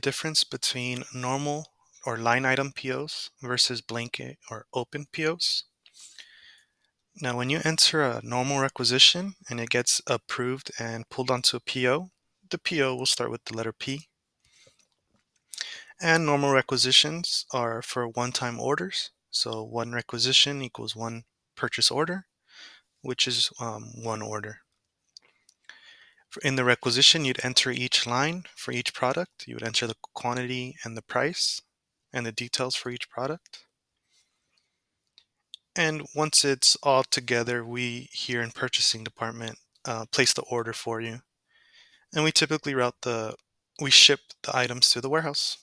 Difference between normal or line item POs versus blanket or open POs. Now, when you enter a normal requisition and it gets approved and pulled onto a PO, the PO will start with the letter P. And normal requisitions are for one-time orders. So one requisition equals one purchase order, which is one order. In the requisition, you'd enter each line for each product. You would enter the quantity and the price and the details for each product. And once it's all together, we here in purchasing department place the order for you. And we typically we ship the items to the warehouse.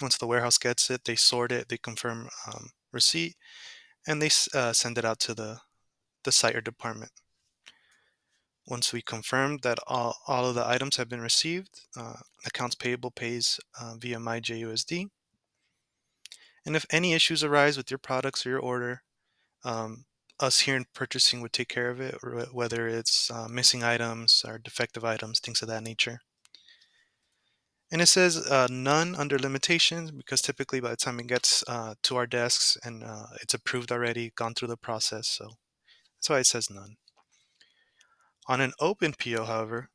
Once the warehouse gets it, they sort it, they confirm receipt, and they send it out to the site or department. Once we confirm that all of the items have been received, accounts payable pays via MyJUSD. And if any issues arise with your products or your order, us here in purchasing would take care of it, whether it's missing items or defective items, things of that nature. And it says none under limitations because typically by the time it gets to our desks and it's approved already, gone through the process, so that's why it says none. On an open PO, however,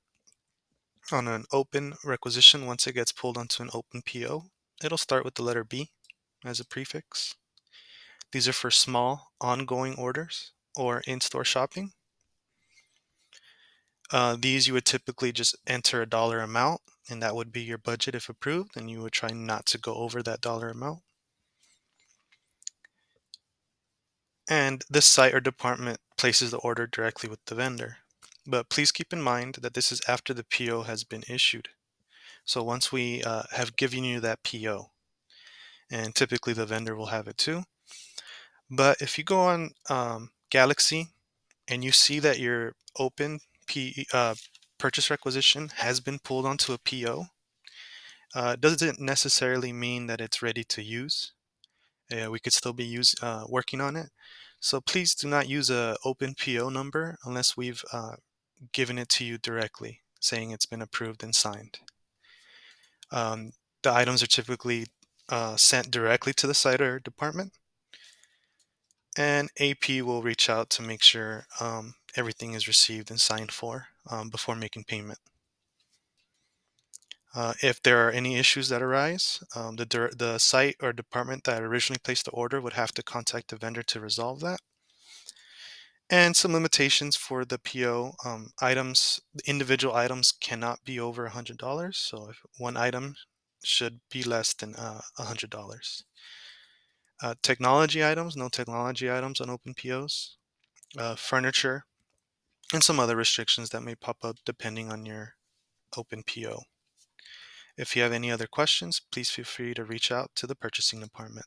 on an open requisition, once it gets pulled onto an open PO, it'll start with the letter B as a prefix. These are for small ongoing orders or in-store shopping. These you would typically just enter a dollar amount, and that would be your budget if approved, and you would try not to go over that dollar amount. And this site or department places the order directly with the vendor. But please keep in mind that this is after the PO has been issued. So once we have given you that PO, and typically the vendor will have it too. But if you go on Galaxy and you see that your open purchase requisition has been pulled onto a PO, it doesn't necessarily mean that it's ready to use. We could still be working on it. So please do not use a open PO number unless we've given it to you directly, saying it's been approved and signed. The items are typically sent directly to the site or department, and AP will reach out to make sure everything is received and signed for before making payment. If there are any issues that arise, the site or department that originally placed the order would have to contact the vendor to resolve that. And some limitations for the PO items, the individual items cannot be over $100. So if one item should be less than $100. Technology items, no technology items on open POs. Furniture, and some other restrictions that may pop up depending on your open PO. If you have any other questions, please feel free to reach out to the purchasing department.